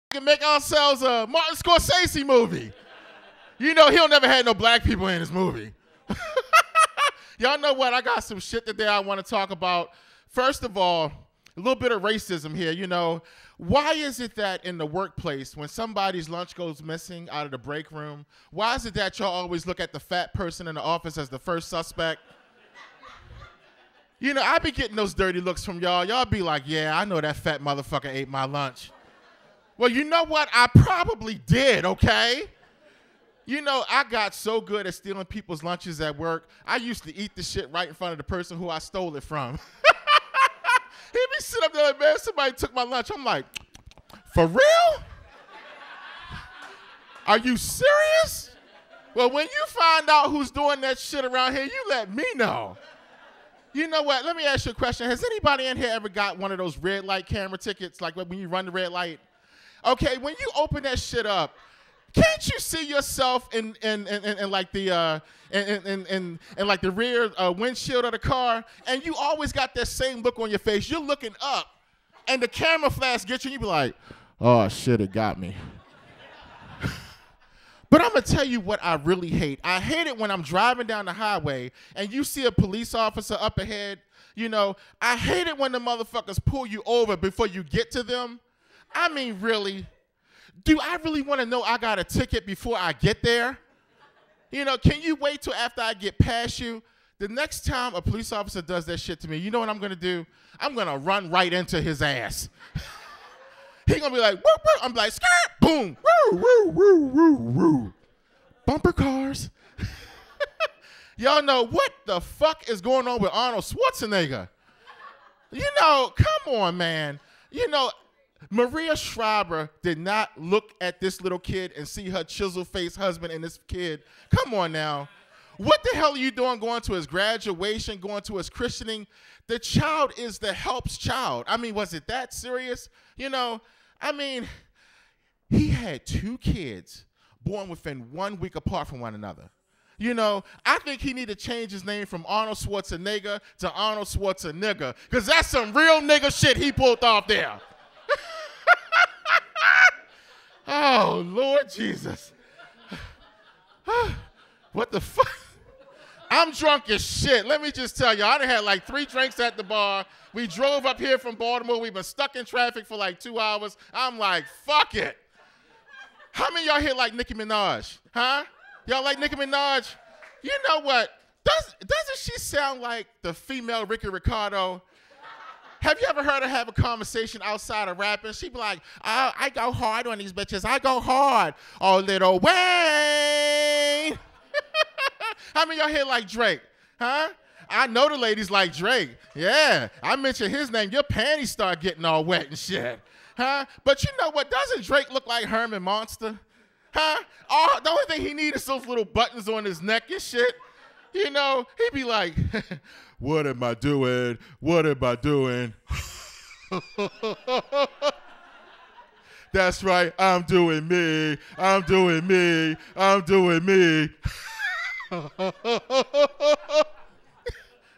can make ourselves a Martin Scorsese movie. You know, he'll never had no black people in his movie. Y'all know what? I got some shit today I want to talk about. First of all, a little bit of racism here. You know, why is it that in the workplace, when somebody's lunch goes missing out of the break room, why is it that y'all always look at the fat person in the office as the first suspect? You know, I be getting those dirty looks from y'all. Y'all be like, yeah, I know that fat motherfucker ate my lunch. Well, you know what? I probably did, okay? You know, I got so good at stealing people's lunches at work, I used to eat the shit right in front of the person who I stole it from. He'd be sitting up there like, man, somebody took my lunch. I'm like, for real? Are you serious? Well, when you find out who's doing that shit around here, you let me know. You know what? Let me ask you a question. Has anybody in here ever got one of those red light camera tickets, like when you run the red light? Okay, when you open that shit up, can't you see yourself in like the like the rear windshield of the car, and you always got that same look on your face? You're looking up, and the camera flash gets you, and you be like, "Oh shit, it got me." But I'm gonna tell you what I really hate. I hate it when I'm driving down the highway and you see a police officer up ahead. You know, I hate it when the motherfuckers pull you over before you get to them. I mean, really? Do I really want to know I got a ticket before I get there? You know, can you wait till after I get past you? The next time a police officer does that shit to me, you know what I'm going to do? I'm going to run right into his ass. He going to be like, woo, woo. I'm like, skirt, boom, woo, woo, woo, woo, woo. Bumper cars. Y'all know what the fuck is going on with Arnold Schwarzenegger? You know, come on, man. You know, Maria Shriver did not look at this little kid and see her chisel-faced husband and this kid. Come on now. What the hell are you doing going to his graduation, going to his christening? The child is the help's child. I mean, was it that serious? You know, I mean, he had 2 kids born within 1 week apart from one another. You know, I think he need to change his name from Arnold Schwarzenegger to Arnold Schwarzenegger, because that's some real nigga shit he pulled off there. Oh, Lord Jesus. What the fuck? I'm drunk as shit. Let me just tell you, I done had like 3 drinks at the bar. We drove up here from Baltimore. We've been stuck in traffic for like 2 hours. I'm like, fuck it. How many of y'all here like Nicki Minaj? Huh? Y'all like Nicki Minaj? You know what? Doesn't she sound like the female Ricky Ricardo? Have you ever heard her have a conversation outside of rapping? She be like, oh, I go hard on these bitches. I go hard. Oh, Lil Wayne. How many of y'all here like Drake? Huh? I know the ladies like Drake. Yeah. I mention his name. Your panties start getting all wet and shit. Huh? But you know what? Doesn't Drake look like Herman Monster? Huh? Oh, the only thing he needs is those little buttons on his neck and shit. You know, he'd be like, what am I doing? What am I doing? That's right, I'm doing me. I'm doing me. I'm doing me.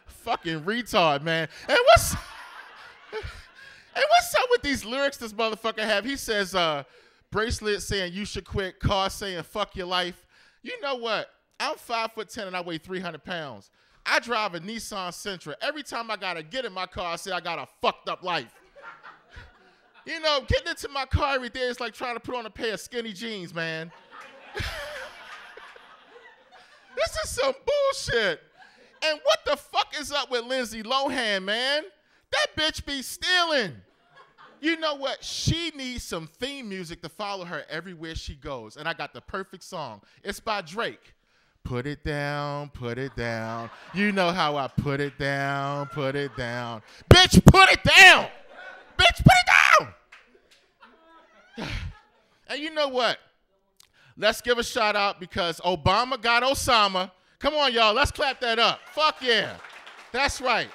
Fucking retard, man. And what's up with these lyrics this motherfucker have? He says, bracelet saying you should quit, car saying fuck your life. You know what? I'm 5'10" and I weigh 300 pounds. I drive a Nissan Sentra. Every time I gotta get in my car, I say I got a fucked up life. You know, getting into my car every day is like trying to put on a pair of skinny jeans, man. This is some bullshit. And what the fuck is up with Lindsay Lohan, man? That bitch be stealing. You know what? She needs some theme music to follow her everywhere she goes. And I got the perfect song. It's by Drake. Put it down, put it down. You know how I put it down, put it down. Bitch, put it down. Bitch, put it down. And you know what? Let's give a shout out because Obama got Osama. Come on, y'all. Let's clap that up. Fuck yeah. That's right.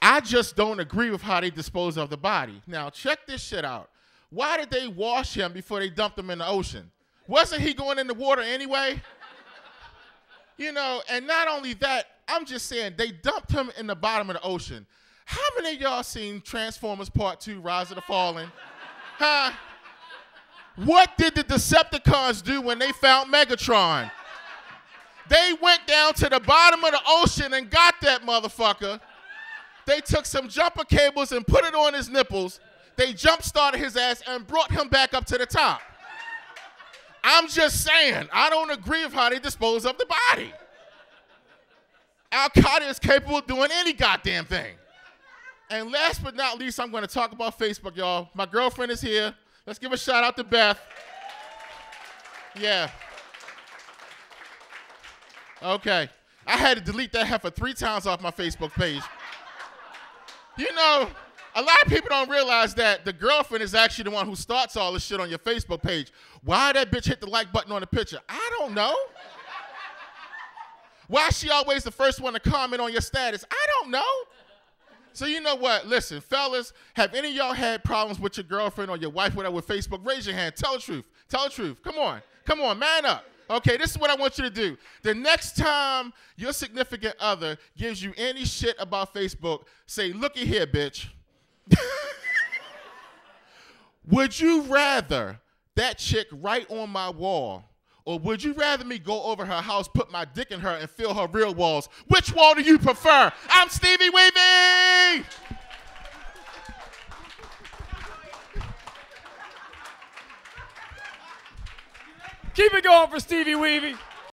I just don't agree with how they dispose of the body. Now, check this shit out. Why did they wash him before they dumped him in the ocean? Wasn't he going in the water anyway? You know, and not only that, I'm just saying, they dumped him in the bottom of the ocean. How many of y'all seen Transformers Part 2, Rise of the Fallen? Huh? What did the Decepticons do when they found Megatron? They went down to the bottom of the ocean and got that motherfucker. They took some jumper cables and put it on his nipples. They jump-started his ass and brought him back up to the top. I'm just saying, I don't agree with how they dispose of the body. Al-Qaeda is capable of doing any goddamn thing. And last but not least, I'm going to talk about Facebook, y'all. My girlfriend is here. Let's give a shout out to Beth. Yeah. Okay. I had to delete that heifer 3 times off my Facebook page. You know, a lot of people don't realize that the girlfriend is actually the one who starts all this shit on your Facebook page. Why that bitch hit the like button on the picture? I don't know. Why is she always the first one to comment on your status? I don't know. So you know what? Listen, fellas, have any of y'all had problems with your girlfriend or your wife, whatever, with Facebook? Raise your hand. Tell the truth. Tell the truth. Come on. Come on, man up. Okay, this is what I want you to do. The next time your significant other gives you any shit about Facebook, say, looky here, bitch. Would you rather that chick right on my wall, or would you rather me go over her house, put my dick in her, and fill her real walls? Which wall do you prefer? I'm Stevieweevie! Keep it going for Stevieweevie.